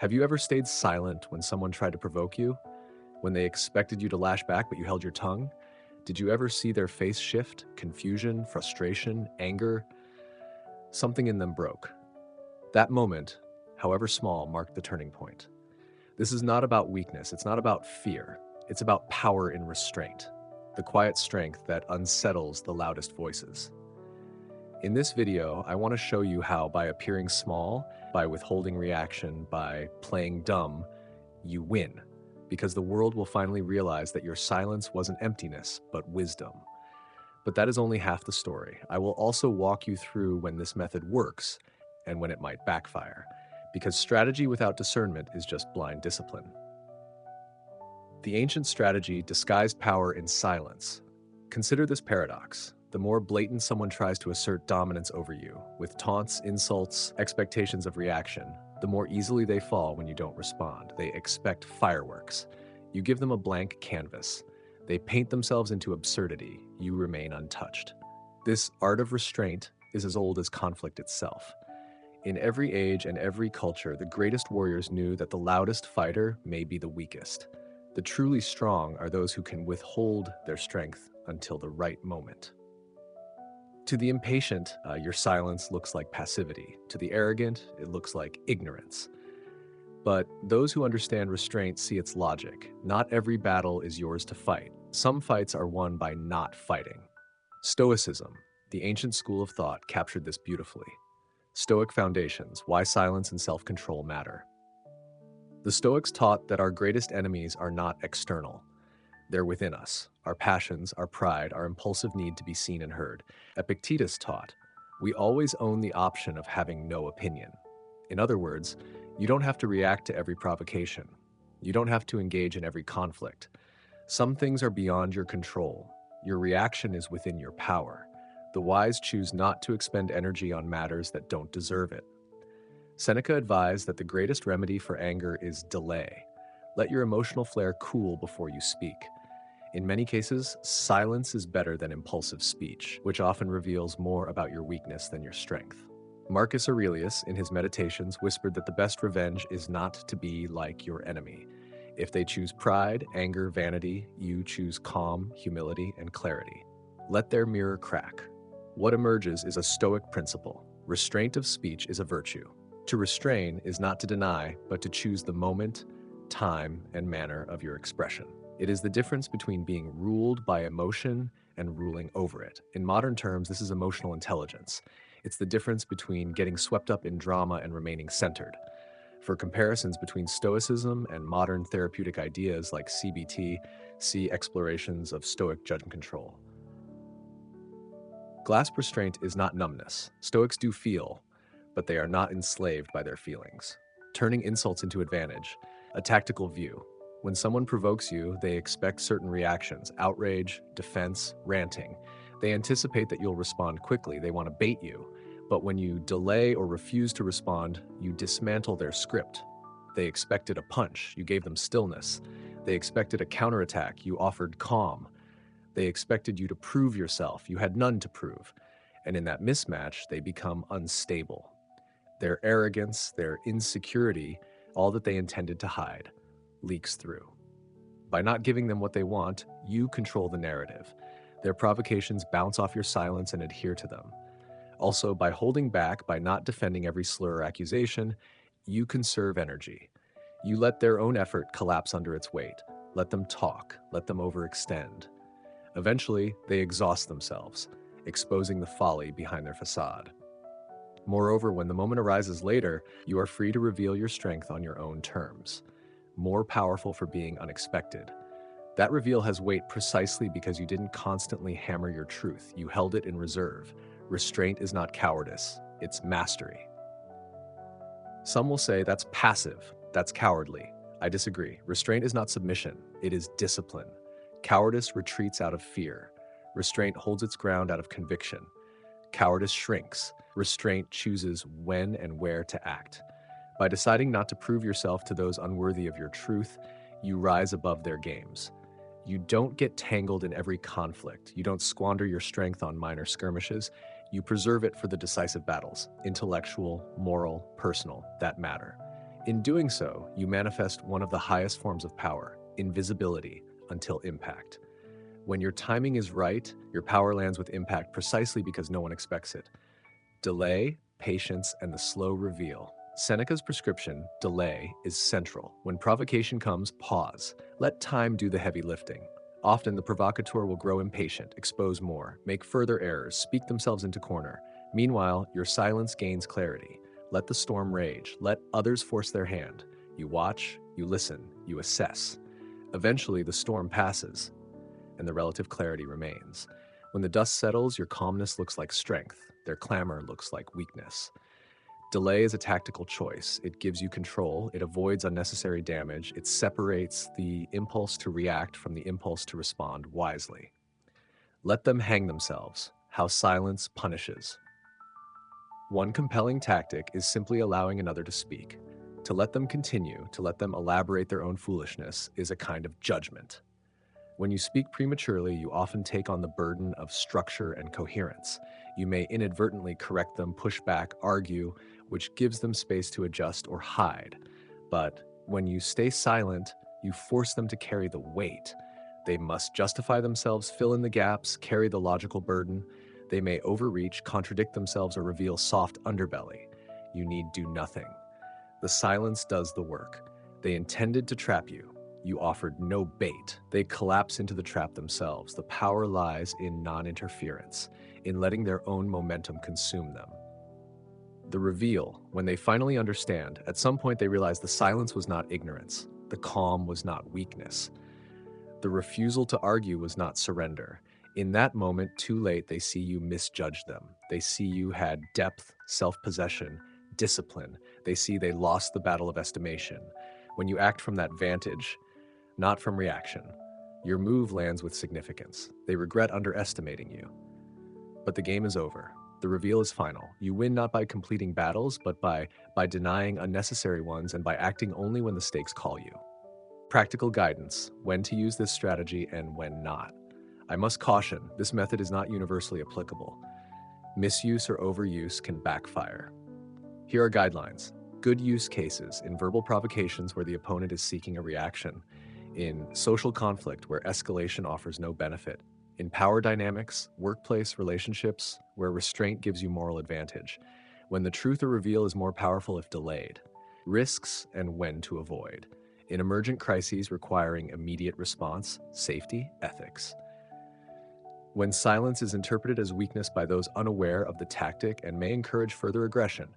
Have you ever stayed silent when someone tried to provoke you? When they expected you to lash back but you held your tongue? Did you ever see their face shift? Confusion, frustration, anger? Something in them broke. That moment, however small, marked the turning point. This is not about weakness, it's not about fear. It's about power in restraint, the quiet strength that unsettles the loudest voices. In this video, I want to show you how by appearing small, by withholding reaction, by playing dumb, you win. Because the world will finally realize that your silence wasn't emptiness, but wisdom. But that is only half the story. I will also walk you through when this method works and when it might backfire. Because strategy without discernment is just blind discipline. The ancient strategy disguised power in silence. Consider this paradox. The more blatant someone tries to assert dominance over you, with taunts, insults, expectations of reaction, the more easily they fall when you don't respond. They expect fireworks. You give them a blank canvas. They paint themselves into absurdity. You remain untouched. This art of restraint is as old as conflict itself. In every age and every culture, the greatest warriors knew that the loudest fighter may be the weakest. The truly strong are those who can withhold their strength until the right moment. To the impatient, your silence looks like passivity. To the arrogant, it looks like ignorance. But those who understand restraint see its logic. Not every battle is yours to fight. Some fights are won by not fighting. Stoicism, the ancient school of thought, captured this beautifully. Stoic foundations, why silence and self-control matter. The Stoics taught that our greatest enemies are not external. They're within us. Our passions, our pride, our impulsive need to be seen and heard. Epictetus taught, we always own the option of having no opinion. In other words, you don't have to react to every provocation. You don't have to engage in every conflict. Some things are beyond your control. Your reaction is within your power. The wise choose not to expend energy on matters that don't deserve it. Seneca advised that the greatest remedy for anger is delay. Let your emotional flare cool before you speak. In many cases, silence is better than impulsive speech, which often reveals more about your weakness than your strength. Marcus Aurelius, in his Meditations, whispered that the best revenge is not to be like your enemy. If they choose pride, anger, vanity, you choose calm, humility, and clarity. Let their mirror crack. What emerges is a Stoic principle. Restraint of speech is a virtue. To restrain is not to deny, but to choose the moment, time, and manner of your expression. It is the difference between being ruled by emotion and ruling over it. In modern terms, this is emotional intelligence. It's the difference between getting swept up in drama and remaining centered. For comparisons between Stoicism and modern therapeutic ideas like CBT, see Explorations of Stoic Judgment Control. Grasp restraint is not numbness. Stoics do feel, but they are not enslaved by their feelings. Turning insults into advantage, a tactical view. When someone provokes you, they expect certain reactions: outrage, defense, ranting. They anticipate that you'll respond quickly. They want to bait you. But when you delay or refuse to respond, you dismantle their script. They expected a punch. You gave them stillness. They expected a counterattack. You offered calm. They expected you to prove yourself. You had none to prove. And in that mismatch, they become unstable. Their arrogance, their insecurity, all that they intended to hide, leaks through. By not giving them what they want, you control the narrative. Their provocations bounce off your silence and adhere to them. Also, by holding back, by not defending every slur or accusation, you conserve energy. You let their own effort collapse under its weight. Let them talk. Let them overextend. Eventually, they exhaust themselves, exposing the folly behind their facade. Moreover, when the moment arises later, you are free to reveal your strength on your own terms. More powerful for being unexpected. That reveal has weight precisely because you didn't constantly hammer your truth. You held it in reserve. Restraint is not cowardice, it's mastery. Some will say that's passive, that's cowardly. I disagree. Restraint is not submission, it is discipline. Cowardice retreats out of fear. Restraint holds its ground out of conviction. Cowardice shrinks. Restraint chooses when and where to act. By deciding not to prove yourself to those unworthy of your truth, you rise above their games. You don't get tangled in every conflict. You don't squander your strength on minor skirmishes. You preserve it for the decisive battles, intellectual, moral, personal, that matter. In doing so, you manifest one of the highest forms of power, invisibility, until impact. When your timing is right, your power lands with impact precisely because no one expects it. Delay, patience, and the slow reveal. Seneca's prescription, delay, is central. When provocation comes, pause. Let time do the heavy lifting. Often the provocateur will grow impatient, expose more, make further errors, speak themselves into corner. Meanwhile, your silence gains clarity. Let the storm rage. Let others force their hand. You watch, you listen, you assess. Eventually, the storm passes, and the relative clarity remains. When the dust settles, your calmness looks like strength. Their clamor looks like weakness. Delay is a tactical choice. It gives you control. It avoids unnecessary damage. It separates the impulse to react from the impulse to respond wisely. Let them hang themselves. How silence punishes. One compelling tactic is simply allowing another to speak. To let them continue, to let them elaborate their own foolishness, is a kind of judgment. When you speak prematurely, you often take on the burden of structure and coherence. You may inadvertently correct them, push back, argue, which gives them space to adjust or hide. But when you stay silent, you force them to carry the weight. They must justify themselves, fill in the gaps, carry the logical burden. They may overreach, contradict themselves, or reveal soft underbelly. You need do nothing. The silence does the work. They intended to trap you. You offered no bait. They collapse into the trap themselves. The power lies in non-interference, in letting their own momentum consume them. The reveal, when they finally understand, at some point they realize the silence was not ignorance. The calm was not weakness. The refusal to argue was not surrender. In that moment, too late, they see you misjudged them. They see you had depth, self-possession, discipline. They see they lost the battle of estimation. When you act from that vantage, not from reaction, your move lands with significance. They regret underestimating you. But the game is over. The reveal is final. You win not by completing battles, but by denying unnecessary ones and by acting only when the stakes call you. Practical guidance, when to use this strategy and when not. I must caution, this method is not universally applicable. Misuse or overuse can backfire. Here are guidelines. Good use cases in verbal provocations where the opponent is seeking a reaction, in social conflict where escalation offers no benefit, in power dynamics, workplace relationships where restraint gives you moral advantage, when the truth or reveal is more powerful if delayed, risks and when to avoid, in emergent crises requiring immediate response, safety, ethics. When silence is interpreted as weakness by those unaware of the tactic and may encourage further aggression,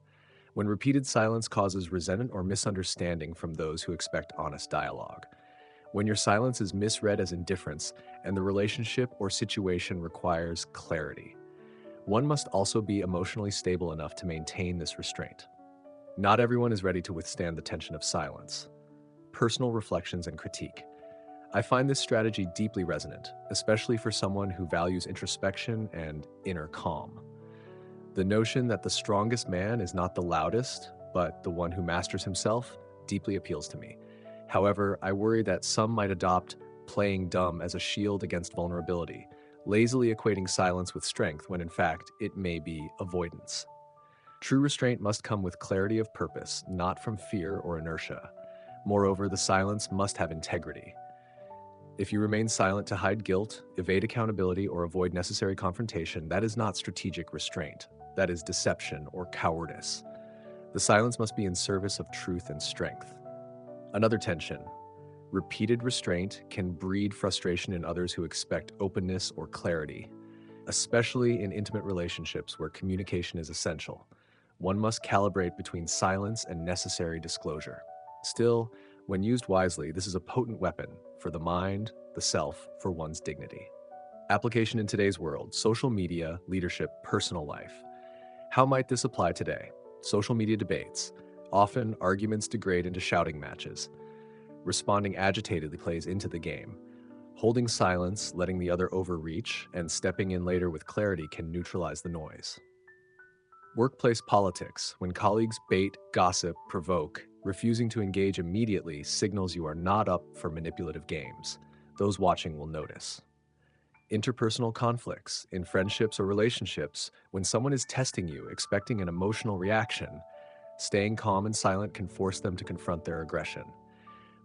when repeated silence causes resentment or misunderstanding from those who expect honest dialogue, when your silence is misread as indifference and the relationship or situation requires clarity. One must also be emotionally stable enough to maintain this restraint. Not everyone is ready to withstand the tension of silence. Personal reflections and critique. I find this strategy deeply resonant, especially for someone who values introspection and inner calm. The notion that the strongest man is not the loudest, but the one who masters himself, deeply appeals to me. However, I worry that some might adopt playing dumb as a shield against vulnerability, lazily equating silence with strength when in fact it may be avoidance. True restraint must come with clarity of purpose, not from fear or inertia. Moreover, the silence must have integrity. If you remain silent to hide guilt, evade accountability, or avoid necessary confrontation, that is not strategic restraint. That is deception or cowardice. The silence must be in service of truth and strength. Another tension. Repeated restraint can breed frustration in others who expect openness or clarity, especially in intimate relationships where communication is essential. One must calibrate between silence and necessary disclosure. Still, when used wisely, this is a potent weapon for the mind, the self, for one's dignity. Application in today's world: social media, leadership, personal life. How might this apply today? Social media debates. Often, arguments degrade into shouting matches. Responding agitatedly plays into the game. Holding silence, letting the other overreach, and stepping in later with clarity can neutralize the noise. Workplace politics. When colleagues bait, gossip, provoke, refusing to engage immediately signals you are not up for manipulative games. Those watching will notice. Interpersonal conflicts. In friendships or relationships, when someone is testing you, expecting an emotional reaction, Staying calm and silent can force them to confront their aggression.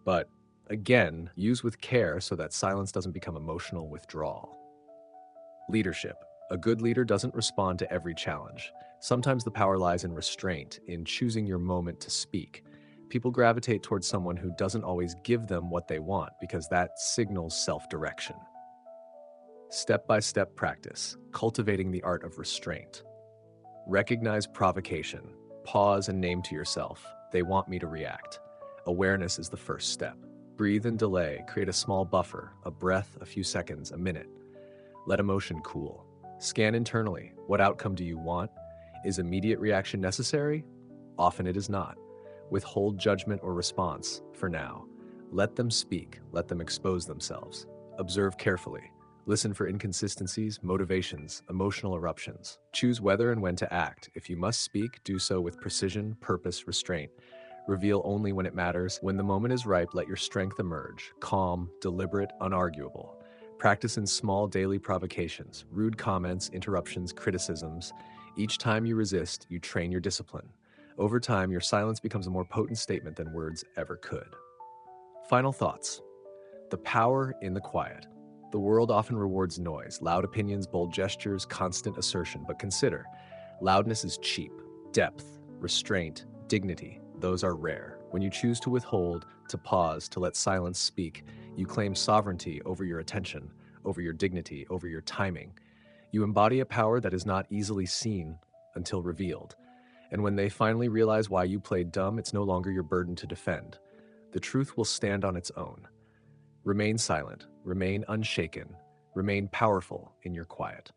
But again, use with care so that silence doesn't become emotional withdrawal. Leadership. A good leader doesn't respond to every challenge. Sometimes the power lies in restraint, in choosing your moment to speak. People gravitate towards someone who doesn't always give them what they want because that signals self-direction. Step-by-step practice, cultivating the art of restraint. Recognize provocation. Pause and name to yourself, they want me to react. Awareness is the first step. Breathe and delay, create a small buffer, a breath, a few seconds, a minute. Let emotion cool. Scan internally. What outcome do you want? Is immediate reaction necessary? Often it is not. Withhold judgment or response for now. Let them speak. Let them expose themselves. Observe carefully. Listen for inconsistencies, motivations, emotional eruptions. Choose whether and when to act. If you must speak, do so with precision, purpose, restraint. Reveal only when it matters. When the moment is ripe, let your strength emerge. Calm, deliberate, unarguable. Practice in small daily provocations, rude comments, interruptions, criticisms. Each time you resist, you train your discipline. Over time, your silence becomes a more potent statement than words ever could. Final thoughts. The power in the quiet. The world often rewards noise, loud opinions, bold gestures, constant assertion, but consider, loudness is cheap. Depth, restraint, dignity, those are rare. When you choose to withhold, to pause, to let silence speak, you claim sovereignty over your attention, over your dignity, over your timing. You embody a power that is not easily seen until revealed. And when they finally realize why you played dumb, it's no longer your burden to defend. The truth will stand on its own. Remain silent, remain unshaken, remain powerful in your quiet.